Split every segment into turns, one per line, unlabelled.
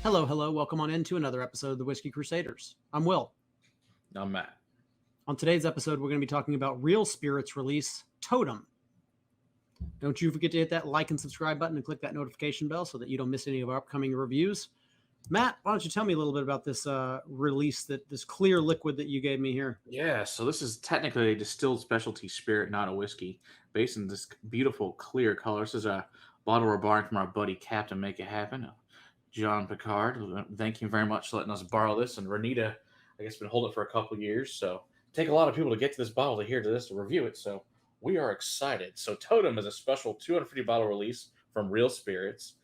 Hello, hello. Welcome on into another episode of the Whiskey Crusaders. I'm Will.
I'm Matt.
On today's episode, we're going to be talking about Real Spirits release, Totem. Don't you forget to hit that like and subscribe button and click that notification bell so that you don't miss any of our upcoming reviews. Matt, why don't you tell me a little bit about this release, this clear liquid that you gave me here?
Yeah, so this is technically a distilled specialty spirit, not a whiskey, based in this beautiful clear color. This is a bottle we're borrowing from our buddy Captain Make It Happen, John Picard. Thank you very much for letting us borrow this. And Renita, I guess, been holding it for a couple years, so take a lot of people to get to this bottle to review it. So we are excited. So Totem is a special 250 bottle release from Real Spirits.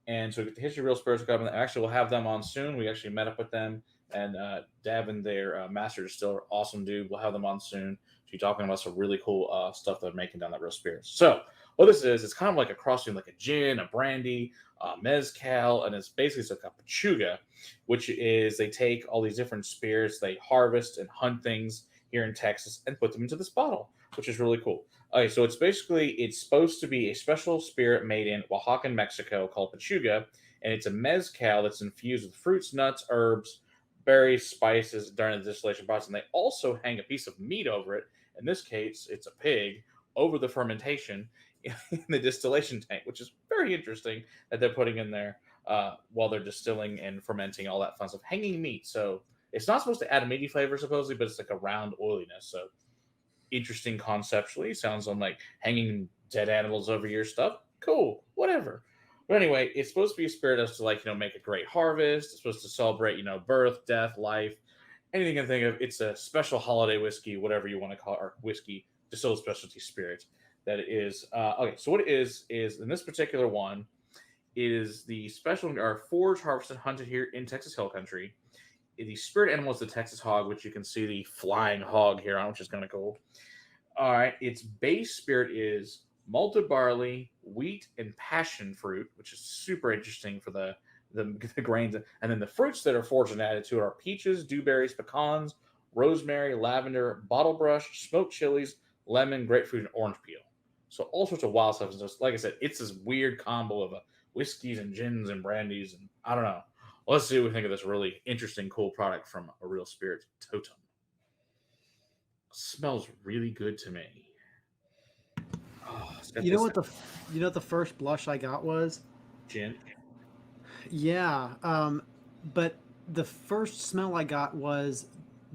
And so the history of Real Spirits will come. Actually, we'll have them on soon. We actually met up with them and Davin, their master distiller, awesome dude. We'll have them on soon. She's talking about some really cool stuff they're making down at Real Spirits. So what this is, it's kind of like a cross between like a gin, a brandy, mezcal, and it's like a Pechuga, which is they take all these different spirits, they harvest and hunt things here in Texas and put them into this bottle, which is really cool. Okay, so it's supposed to be a special spirit made in Oaxaca, Mexico, called Pechuga, and it's a mezcal that's infused with fruits, nuts, herbs, berries, spices during the distillation process. And they also hang a piece of meat over it. In this case, it's a pig over the fermentation in the distillation tank, which is very interesting that they're putting in there while they're distilling and fermenting all that fun stuff. Hanging meat, so it's not supposed to add a meaty flavor supposedly, but it's like a round oiliness. So interesting conceptually. Sounds like hanging dead animals over your stuff. Cool, whatever. But anyway, it's supposed to be a spirit that's to make a great harvest. It's supposed to celebrate, birth, death, life, anything you can think of. It's a special holiday whiskey, whatever you want to call it, or whiskey, distilled specialty spirit. That it is. Okay, so what it is in this particular one, is the special or foraged, harvested, hunted here in Texas Hill Country. The spirit animal is the Texas hog, which you can see the flying hog here on, which is kind of cool. All right, its base spirit is malted barley, wheat, and passion fruit, which is super interesting for the grains. And then the fruits that are foraged and added to it are peaches, dewberries, pecans, rosemary, lavender, bottle brush, smoked chilies, lemon, grapefruit, and orange peel. So all sorts of wild stuff. And so, like I said, it's this weird combo of whiskeys and gins and brandies, and I don't know. Let's see what we think of this really interesting, cool product from a Real Spirit Totem. Smells really good to me.
Oh, what the first blush I got was?
Gin.
Yeah, but the first smell I got was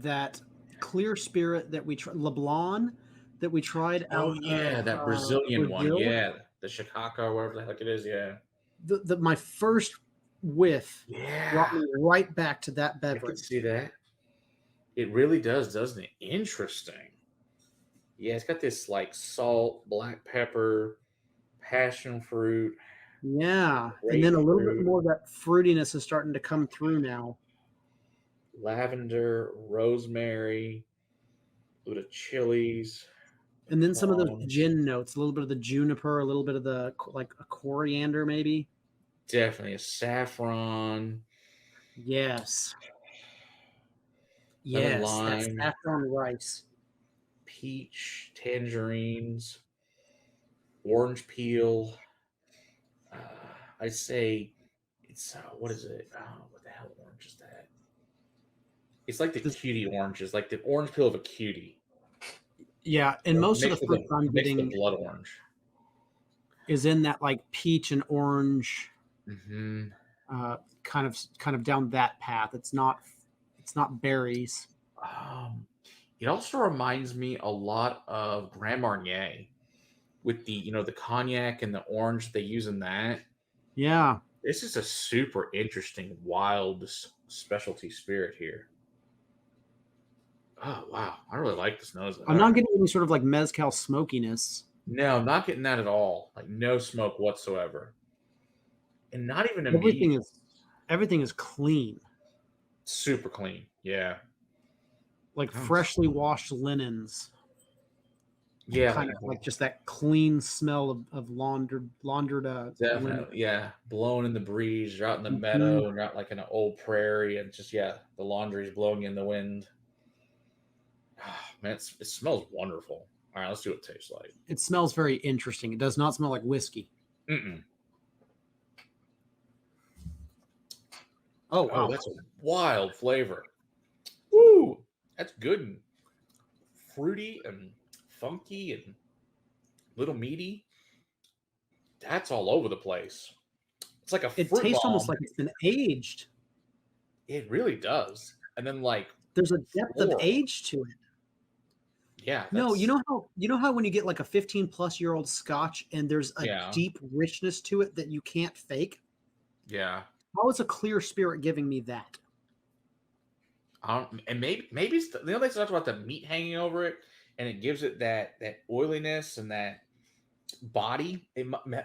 that clear spirit that we tried, LeBlanc, that we tried out.
Oh yeah, that Brazilian one. Yeah, the Chicago or whatever the heck it is. Yeah.
My first whiff brought me right back to that beverage.
I can see that. It really does, doesn't it? Interesting. Yeah, it's got this like salt, black pepper, passion fruit.
Yeah, and then a little bit more of that fruitiness is starting to come through now.
Lavender, rosemary, a little bit of chilies.
And then some of those gin notes, a little bit of the juniper, a little bit of the like a coriander maybe.
Definitely a saffron.
Yes. Yes,
lime,
that's saffron rice.
Peach, tangerines, orange peel. I'd say it's what is it? Oh, what the hell orange is that? It's like the cutie oranges, like the orange peel of a cutie.
Yeah, and most of the fruit I'm getting
blood orange
is in that like peach and orange, kind of down that path. It's not berries.
It also reminds me a lot of Grand Marnier with the the cognac and the orange they use in that.
Yeah,
this is a super interesting, wild specialty spirit here. Oh, wow. I really like this nose.
I'm not getting any sort of like mezcal smokiness.
No, I'm not getting that at all. Like no smoke whatsoever. And not even
everything is clean.
Super clean. Yeah.
Like freshly washed linens.
Yeah.
Kind of like just that clean smell of laundered
definitely. Linen. Yeah. Blowing in the breeze. You're out in the meadow and you're out like in an old prairie and just the laundry's blowing in the wind. Oh, man, it smells wonderful. All right, let's see what it tastes like.
It smells very interesting. It does not smell like whiskey. Oh,
Oh,
wow.
that's a wild flavor. Woo! That's good and fruity and funky and little meaty. That's all over the place. It's like a
It
fruit
tastes almost
bomb.
like it's been aged.
It really does. And then like
There's a depth of
floral.
age to it.
Yeah,
No,
that's
you know how when you get like a 15-plus-year-old scotch and there's a
yeah,
deep richness to it that you can't fake?
yeah.
How is a clear spirit giving me that?
And maybe it's the other thing talked about the meat hanging over it, and it gives it that oiliness and that body.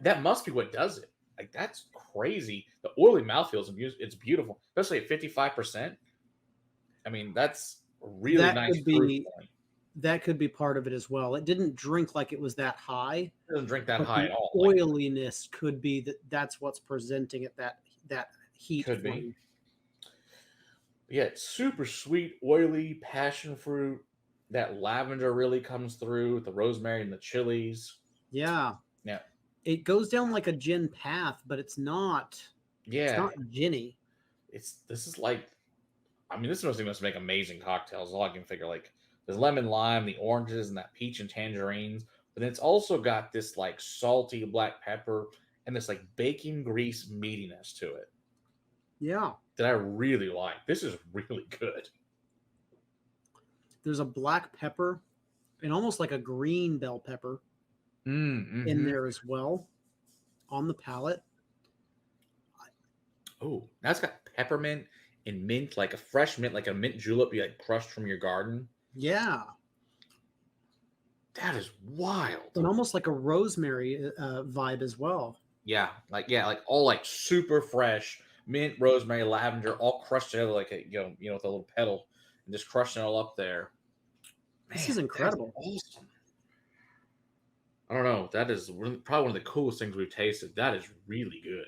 That must be what does it. Like that's crazy. The oily mouthfeel it's beautiful, especially at 55%. I mean, that's a really
That
nice
could
proof
be
point.
that could be part of it as well. It didn't drink like it was that high,
It doesn't drink that
but
high
the
at all. Like
oiliness could be that's what's presenting it that heat
could
for
be.
you.
Yeah, it's super sweet, oily, passion fruit. That lavender really comes through with the rosemary and the chilies.
Yeah.
Yeah,
It goes down like a gin path, but it's
yeah.
not ginny.
This is like I mean, this must make amazing cocktails. All I can figure, like there's lemon, lime, the oranges, and that peach and tangerines. But then it's also got this like salty black pepper and this like bacon grease meatiness to it
Yeah.
that I really like. This is really good.
There's a black pepper and almost like a green bell pepper in
Mm-hmm.
there as well on the palate.
Oh, that's got peppermint and mint, like a fresh mint, like a mint julep you like crushed from your garden.
Yeah.
That is wild.
And almost like a rosemary vibe as well.
Yeah, like all like super fresh mint, rosemary, lavender, all crushed together like a with a little pedal and just crushing it all up there.
This
Man,
is
that's
incredible.
awesome. I don't know. That is probably one of the coolest things we've tasted. That is really good.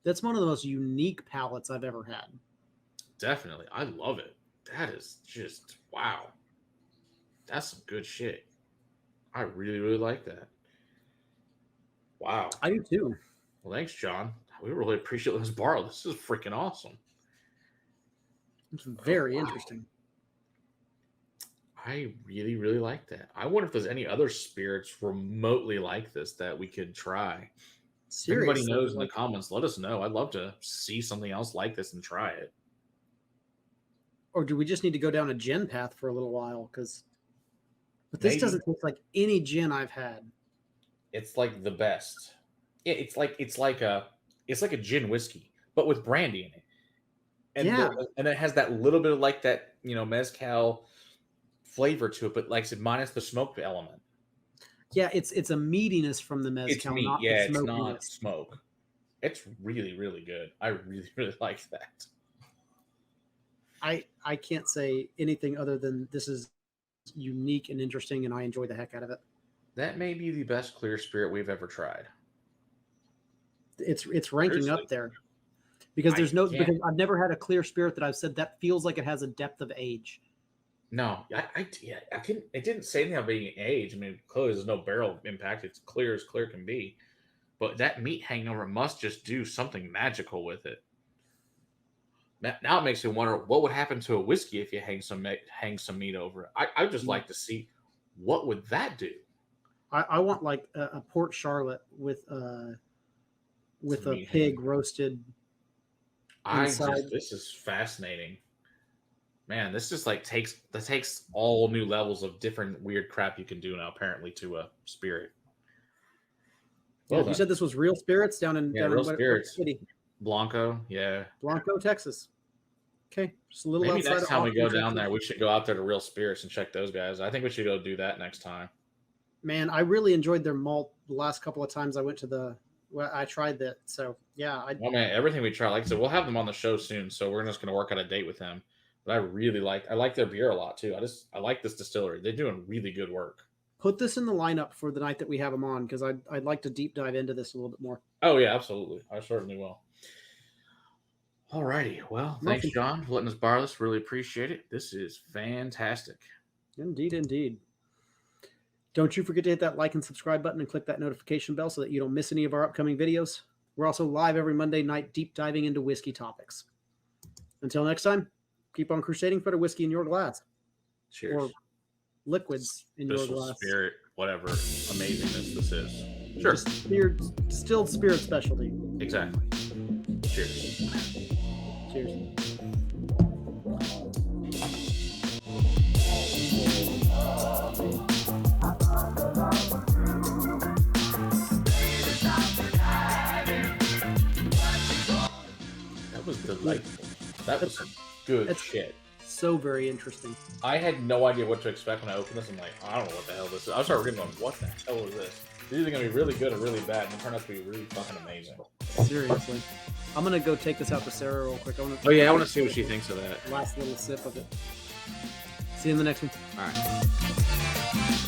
That's one of the most unique palates I've ever had.
Definitely, I love it. That is just wow. That's some good shit. I really, really like that. Wow.
I do too.
Well, thanks, John. We really appreciate this borrow. This is freaking awesome.
It's
Oh,
very
wow.
interesting.
I really, really like that. I wonder if there's any other spirits remotely like this that we could try. If anybody
Seriously,
knows in the
like,
comments, let us know. I'd love to see something else like this and try it.
or do we just need to go down a gin path for a little while? But this
Maybe
doesn't taste like any gin I've had.
it's like the best. Yeah, it's like a gin whiskey, but with brandy in it,
Yeah,
and it has that little bit of like that mezcal flavor to it, but like I said, minus the smoke element.
yeah, it's a meatiness from the
It's
mezcal,
meat,
not the
yeah. It's not
smokiness.
smoke. It's really, really good. I really, really like that.
I can't say anything other than this is unique and interesting, and I enjoy the heck out of it.
That may be the best clear spirit we've ever tried.
It's ranking
Seriously,
up there because
I can't.
because I've never had a clear spirit that I've said that feels like it has a depth of age.
No, yeah, I couldn't. It didn't say anything about being age. I mean, clearly there's no barrel impact. It's clear as clear can be. But that meat hangover must just do something magical with it. Now it makes me wonder what would happen to a whiskey if you hang some meat over it. I'd just like to see what would that do.
I want like a Port Charlotte with
Some
a
meat
pig
hanging.
roasted inside.
This is fascinating. Man, this just like takes all new levels of different weird crap you can do now apparently to a spirit.
Yeah,
Well
you
done.
said this was Real Spirits
Yeah,
down
real
in what
spirits.
city?
Blanco, yeah.
Blanco, Texas. Okay, just a little
Maybe
outside
next
of
time we go
Austin,
down
Texas.
there, we should go out there to Real Spirits and check those guys. I think we should go do that next time.
Man, I really enjoyed their malt the last couple of times I went to I tried that. So yeah,
Well, man, everything we try, like I said, we'll have them on the show soon, so we're just going to work out a date with them. But I like their beer a lot too. I like this distillery. They're doing really good work.
put this in the lineup for the night that we have them on because I'd like to deep dive into this a little bit more.
Oh yeah, absolutely. I certainly will. Alrighty. Well, thanks,
Awesome.
John, for letting us borrow this. Really appreciate it. This is fantastic.
Indeed, indeed. Don't you forget to hit that like and subscribe button and click that notification bell so that you don't miss any of our upcoming videos. We're also live every Monday night deep diving into whiskey topics. Until next time, keep on crusading for the whiskey in your glass.
Cheers.
Or liquids in your
Special
glass.
spirit, whatever amazingness this is. Sure.
Distilled spirit specialty.
Exactly. Cheers.
Cheers.
That was delightful. That was some good shit.
So very interesting.
I had no idea what to expect when I opened this. I'm like, I don't know what the hell this is. I started reading going, what the hell is this? These are going to be really good or really bad, and it turned out to be really fucking amazing.
Seriously. I'm going to go take this out to Sarah real quick.
Oh, yeah, I want to see what she thinks of that.
Last little sip of it. See you in the next one.
All right.